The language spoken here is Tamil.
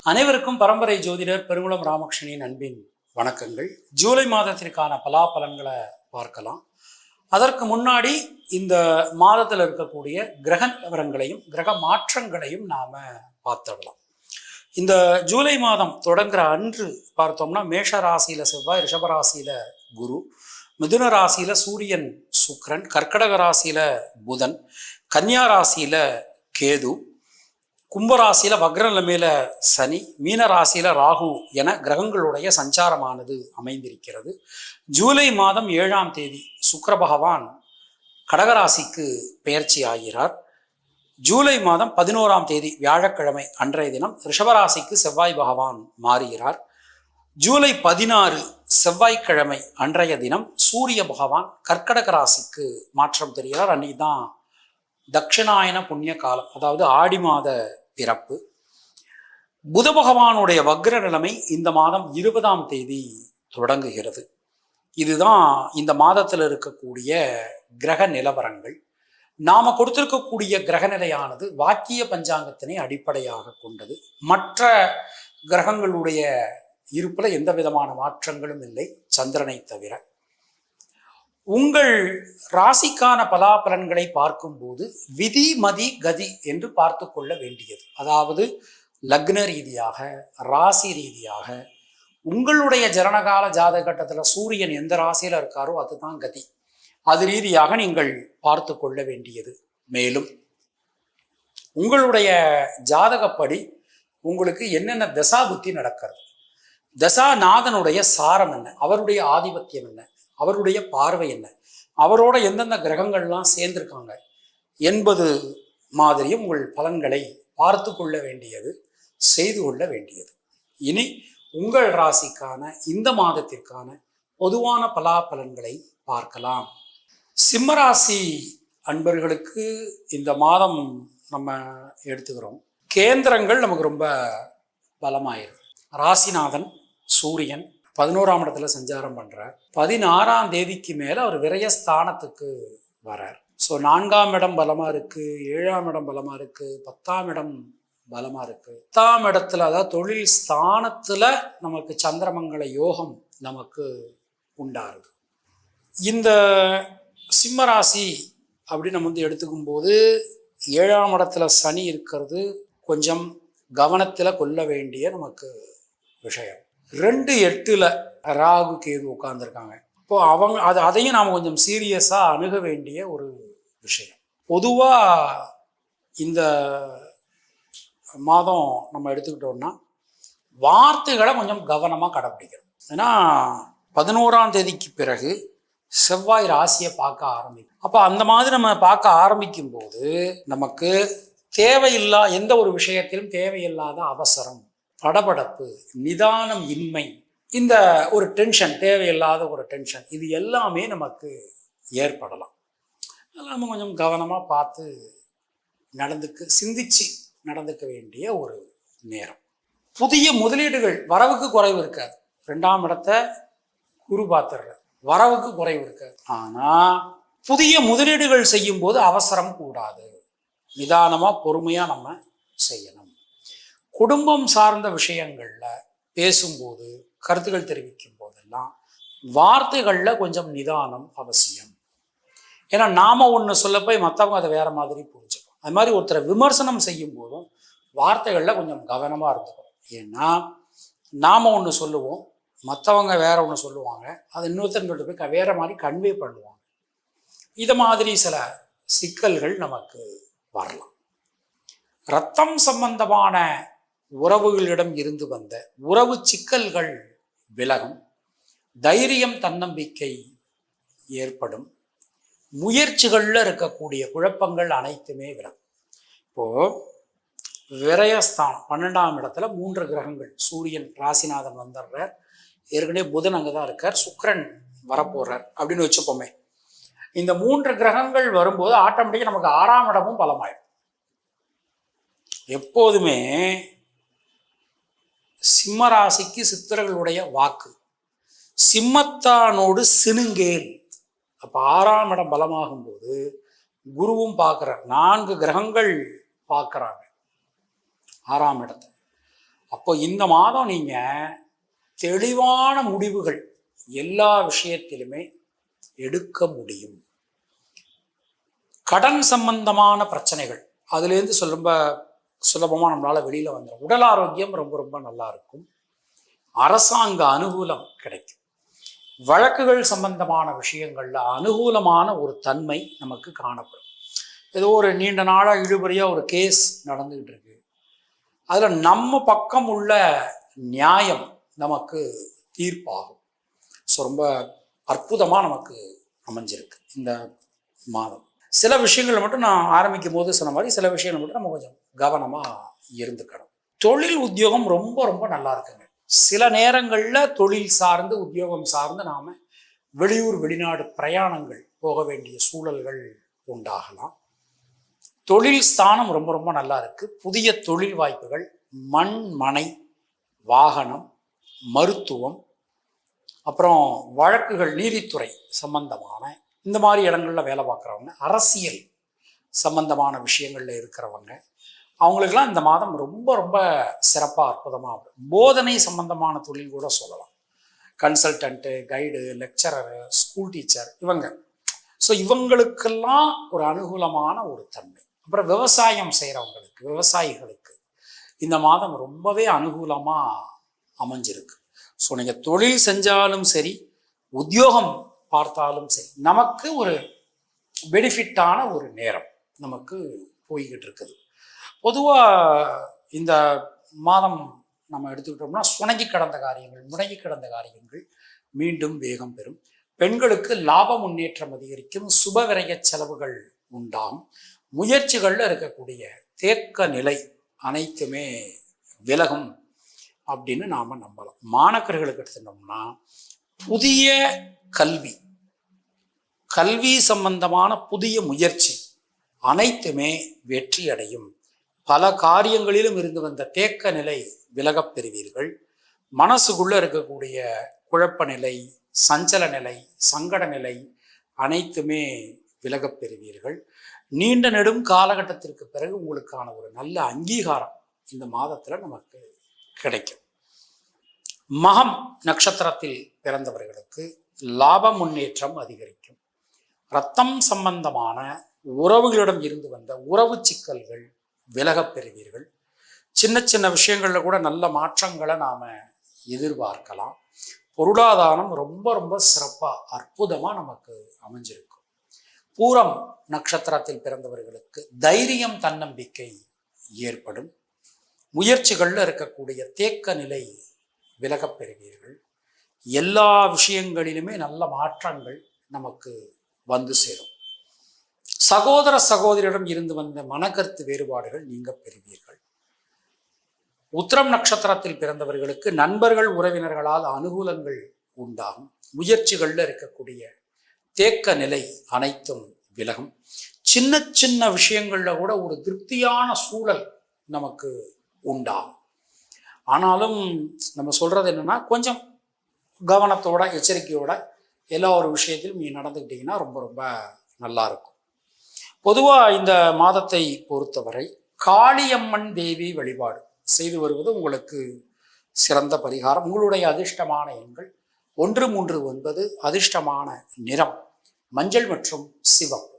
அனைவருக்கும் பரம்பரை ஜோதிடர் பெருங்குளம் ராமகிருஷ்ணனின் அன்பின் வணக்கங்கள். ஜூலை மாதத்திற்கான பலாபலன்களை பார்க்கலாம். அதற்கு முன்னாடி இந்த மாதத்தில் இருக்கக்கூடிய கிரக நிலவரங்களையும் கிரக மாற்றங்களையும் நாம பார்த்துடலாம். இந்த ஜூலை மாதம் தொடங்குற அன்று பார்த்தோம்னா மேஷ ராசியில செவ்வாய், ரிஷப ராசியில குரு, மிதுன ராசியில சூரியன் சுக்கிரன், கர்க்கடக ராசியில புதன், கன்னியா ராசியில கேது, கும்பராசியில வக்ர நிலைமையில சனி, மீன ராசியில ராகு என கிரகங்களுடைய சஞ்சாரமானது அமைந்திருக்கிறது. ஜூலை மாதம் 7ஆம் தேதி சுக்கிர பகவான் கடகராசிக்கு பெயர்ச்சி ஆகிறார். ஜூலை மாதம் 11ஆம் தேதி வியாழக்கிழமை அன்றைய தினம் ரிஷபராசிக்கு செவ்வாய் பகவான் மாறுகிறார். ஜூலை 16 செவ்வாய்க்கிழமை அன்றைய தினம் சூரிய பகவான் கர்க்கடக ராசிக்கு மாற்றம் தெரிகிறார். அன்னைக்கு தான் தட்சிணாயன புண்ணிய காலம், அதாவது ஆடி மாத பிறப்பு. புத பகவானுடைய வக்ர நிலைமை இந்த மாதம் 20ஆம் தேதி தொடங்குகிறது. இதுதான் இந்த மாதத்தில் இருக்கக்கூடிய கிரக நிலவரங்கள். நாம கொடுத்திருக்கக்கூடிய கிரக நிலையானது வாக்கிய பஞ்சாங்கத்தினை அடிப்படையாக கொண்டது. மற்ற கிரகங்களுடைய இருப்புல எந்த விதமான மாற்றங்களும் இல்லை, சந்திரனை தவிர. உங்கள் ராசிக்கான பலாபலன்களை பார்க்கும்போது விதி மதி கதி என்று பார்த்து கொள்ள வேண்டியது. அதாவது லக்ன ரீதியாக, ராசி ரீதியாக, உங்களுடைய ஜனனகால ஜாதக கட்டத்தில் சூரியன் எந்த ராசியில இருக்காரோ அதுதான் கதி. அது ரீதியாக நீங்கள் பார்த்து கொள்ள வேண்டியது. மேலும் உங்களுடைய ஜாதகப்படி உங்களுக்கு என்னென்ன தசா புத்தி நடக்கிறது, தசாநாதனுடைய சாரம் என்ன, அவருடைய ஆதிபத்தியம் என்ன, அவருடைய பார்வை என்ன, அவரோட எந்தெந்த கிரகங்கள்லாம் சேர்ந்திருக்காங்க என்பது மாதிரியும் உங்கள் பலன்களை பார்த்து கொள்ள வேண்டியது, செய்து கொள்ள வேண்டியது. இனி உங்கள் ராசிக்கான இந்த மாதத்திற்கான பொதுவான பலாபலன்களை பார்க்கலாம். சிம்மராசி அன்பர்களுக்கு இந்த மாதம் நம்ம எடுத்துக்கிறோம். கேந்திரங்கள் நமக்கு ரொம்ப பலமாயிருக்கு. ராசிநாதன் சூரியன் 11ஆம் இடத்துல சஞ்சாரம் பண்றார். 16ஆம் தேதிக்கு மேல அவர் விரயஸ்தானத்துக்கு வரார். ஸோ 4ஆம் இடம் பலமா இருக்கு, 7ஆம் இடம் பலமா இருக்கு, 10ஆம் இடம் பலமா இருக்கு. 10ஆம் இடத்துல, அதாவது தொழில் ஸ்தானத்துல நமக்கு சந்திரமங்கல யோகம் நமக்கு உண்டாருது. இந்த சிம்மராசி அப்படின்னு நம்ம வந்து எடுத்துக்கும் போது 7ஆம் இடத்துல சனி இருக்கிறது கொஞ்சம் கவனத்துல கொள்ள வேண்டிய நமக்கு விஷயம். 2-8 ராகு கேது உட்கார்ந்துருக்காங்க. இப்போ அதையும் நாம் கொஞ்சம் சீரியஸா அணுக வேண்டிய ஒரு விஷயம். பொதுவா இந்த மாதம் நம்ம எடுத்துக்கிட்டோம்னா வார்த்தைகளை கொஞ்சம் கவனமா கடைப்பிடிக்கணும். ஏன்னா 11ஆம் தேதிக்கு பிறகு செவ்வாய் ராசியை பார்க்க ஆரம்பிக்கும். அப்ப அந்த மாதிரி நம்ம பார்க்க ஆரம்பிக்கும் போது நமக்கு தேவையில்லா எந்த ஒரு விஷயத்திலும் தேவையில்லாத அவசரம், படபடப்பு, நிதானம் இன்மை, இந்த ஒரு டென்ஷன், தேவையில்லாத ஒரு டென்ஷன், இது எல்லாமே நமக்கு ஏற்படலாம். அதெல்லாம் நம்ம கொஞ்சம் கவனமாக பார்த்து சிந்திச்சு நடந்துக்க வேண்டிய ஒரு நேரம். புதிய முதலீடுகள், வரவுக்கு குறைவு இருக்காது. 2ஆம் இடத்தை குரு பார்த்துடுற, வரவுக்கு குறைவு இருக்காது. ஆனால் புதிய முதலீடுகள் செய்யும் போது அவசரம் கூடாது, நிதானமாக பொறுமையாக நம்ம செய்யணும். குடும்பம் சார்ந்த விஷயங்கள்ல பேசும்போது, கருத்துக்கள் தெரிவிக்கும் போதெல்லாம் வார்த்தைகள்ல கொஞ்சம் நிதானம் அவசியம். ஏன்னா நாம ஒன்று சொல்ல போய் மற்றவங்க அதை வேற மாதிரி புரிஞ்சுக்கணும். அது மாதிரி ஒருத்தரை விமர்சனம் செய்யும் போதும் வார்த்தைகள்ல கொஞ்சம் கவனமா இருந்துக்கணும். ஏன்னா நாம ஒன்று சொல்லுவோம், மற்றவங்க வேற ஒன்று சொல்லுவாங்க, அது இன்னொருத்தர் போய் வேற மாதிரி கன்வே பண்ணுவாங்க. இது மாதிரி சில சிக்கல்கள் நமக்கு வரலாம். ரத்தம் சம்பந்தமான உறவுகளிடம் இருந்து வந்த உறவு சிக்கல்கள் விலகும். தைரியம், தன்னம்பிக்கை ஏற்படும். முயற்சிகள்ல இருக்கக்கூடிய குழப்பங்கள் அனைத்துமே விலகும். இப்போ விரயஸ்தானம் 12ஆம் இடத்துல 3 கிரகங்கள், சூரியன் ராசிநாதன் வந்துடுறார், ஏற்கனவே புதன் அங்கதான் இருக்கார், சுக்கிரன் வரப்போறார் அப்படின்னு வச்சுப்போமே. இந்த 3 கிரகங்கள் வரும்போது ஆட்டோமேட்டிக்கா நமக்கு 6ஆம் இடமும் பலமாயிடும். எப்போதுமே சிம்மராசிக்கு சித்தர்களுடைய வாக்கு சிம்மத்தானோடு சினுங்கேல். அப்ப 6ஆம் இடம் பலமாகும் போது குருவும் பார்க்குறார், 4 கிரகங்கள் பார்க்குறாங்க 6ஆம் இடத்தை. அப்போ இந்த மாதம் நீங்கள் தெளிவான முடிவுகள் எல்லா விஷயத்திலுமே எடுக்க முடியும். கடன் சம்பந்தமான பிரச்சனைகள் அதுலேருந்து ரொம்ப சுலபமாக நம்மளால் வெளியில் வந்துடும். உடல் ஆரோக்கியம் ரொம்ப ரொம்ப நல்லா இருக்கும். அரசாங்க அனுகூலம் கிடைக்கும். வழக்குகள் சம்பந்தமான விஷயங்கள்ல அனுகூலமான ஒரு தன்மை நமக்கு காணப்படும். ஏதோ ஒரு நீண்ட நாளாக இழுபறியாக ஒரு கேஸ் நடந்துகிட்டு இருக்கு, அதில் நம்ம பக்கம் உள்ள நியாயம் நமக்கு தீர்ப்பாகும். ஸோ ரொம்ப அற்புதமாக நமக்கு அமைஞ்சிருக்கு இந்த மாதம். சில விஷயங்களை மட்டும் நான் ஆரம்பிக்கும் போது சொன்ன மாதிரி சில விஷயங்களை மட்டும் நம்ம கொஞ்சம் கவனமாக இருந்துக்கணும். தொழில் உத்தியோகம் ரொம்ப ரொம்ப நல்லா இருக்குங்க. சில நேரங்களில் தொழில் சார்ந்து உத்தியோகம் சார்ந்து நாம் வெளியூர் வெளிநாடு பிரயாணங்கள் போக வேண்டிய சூழல்கள் உண்டாகலாம். தொழில் ஸ்தானம் ரொம்ப ரொம்ப நல்லா இருக்கு. புதிய தொழில் வாய்ப்புகள், மண் மனை வாகனம், மருத்துவம், அப்புறம் வழக்குகள், நீதித்துறை சம்பந்தமான இந்த மாதிரி இடங்கள்ல வேலை பார்க்குறவங்க, அரசியல் சம்பந்தமான விஷயங்கள்ல இருக்கிறவங்க, அவங்களுக்கெல்லாம் இந்த மாதம் ரொம்ப ரொம்ப சிறப்பாக அற்புதமாக இருக்கும். போதனை சம்பந்தமான தொழில் கூட சொல்லலாம். Consultant, guide, lecturer, school teacher இவங்க. ஸோ இவங்களுக்கெல்லாம் ஒரு அனுகூலமான ஒரு தன்மை. அப்புறம் விவசாயம் செய்கிறவங்களுக்கு, விவசாயிகளுக்கு இந்த மாதம் ரொம்பவே அனுகூலமாக அமைஞ்சிருக்கு. ஸோ நீங்கள் தொழில் செஞ்சாலும் சரி, உத்தியோகம் பார்த்தாலும் சரி, நமக்கு ஒரு பெனிஃபிட்டான ஒரு நேரம் நமக்கு போய்கிட்டு இருக்குது. பொதுவாக இந்த மாதம் நம்ம எடுத்துக்கிட்டோம்னா சுணங்கி கிடந்த காரியங்கள், முடங்கி கிடந்த காரியங்கள் மீண்டும் வேகம் பெறும். பெண்களுக்கு லாப முன்னேற்றம் அதிகரிக்கும். சுப விரய செலவுகள் உண்டாகும். முயற்சிகளில் இருக்கக்கூடிய தேக்க நிலை அனைத்துமே விலகும் அப்படின்னு நாம் நம்பலாம். மாணவர்களுக்கு எடுத்துட்டோம்னா புதிய கல்வி சம்பந்தமான புதிய முயற்சி அனைத்துமே வெற்றி அடையும். பல காரியங்களிலும் இருந்து வந்த தேக்க நிலை விலகப் பெறுவீர்கள். மனசுக்குள்ள இருக்கக்கூடிய குழப்ப நிலை, சஞ்சல நிலை, சங்கட நிலை அனைத்துமே விலகப் பெறுவீர்கள். நீண்ட நெடும் காலகட்டத்திற்கு பிறகு உங்களுக்கான ஒரு நல்ல அங்கீகாரம் இந்த மாதத்துல நமக்கு கிடைக்கும். மகம் நட்சத்திரத்தில் பிறந்தவர்களுக்கு லாப முன்னேற்றம் அதிகரிக்கும். இரத்தம் சம்பந்தமான உறவுகளிடம் இருந்து வந்த உறவு சிக்கல்கள் விலகப் பெறுவீர்கள். சின்ன சின்ன விஷயங்கள்ல கூட நல்ல மாற்றங்களை நாம எதிர்பார்க்கலாம். பொருளாதாரம் ரொம்ப ரொம்ப சிறப்பா அற்புதமா நமக்கு அமைஞ்சிருக்கும். பூரம் நட்சத்திரத்தில் பிறந்தவர்களுக்கு தைரியம், தன்னம்பிக்கை ஏற்படும். முயற்சிகள்ல இருக்கக்கூடிய தேக்க நிலை விலகப் பெறுவீர்கள். எல்லா விஷயங்களிலுமே நல்ல மாற்றங்கள் நமக்கு வந்து சேரும். சகோதர சகோதரியிடம் இருந்து வந்த மனக்கருத்து வேறுபாடுகள் நீங்க பெறுவீர்கள். உத்திரம் நட்சத்திரத்தில் பிறந்தவர்களுக்கு நண்பர்கள், உறவினர்களால் அனுகூலங்கள் உண்டாகும். முயற்சிகள்ல இருக்கக்கூடிய தேக்க நிலை அனைத்தும் விலகும். சின்ன சின்ன விஷயங்கள்ல கூட ஒரு திருப்தியான சூழல் நமக்கு உண்டாகும். ஆனாலும் நம்ம சொல்றது என்னன்னா, கொஞ்சம் கவனத்தோட எச்சரிக்கையோட எல்லா ஒரு விஷயத்திலும் நீ நடந்துக்கிட்டீங்கன்னா ரொம்ப ரொம்ப நல்லா இருக்கும். பொதுவாக இந்த மாதத்தை பொறுத்தவரை காளியம்மன் தேவி வழிபாடு செய்து வருவது உங்களுக்கு சிறந்த பரிகாரம். உங்களுடைய அதிர்ஷ்டமான எண்கள் 139, அதிர்ஷ்டமான நிறம் மஞ்சள் மற்றும் சிவப்பு.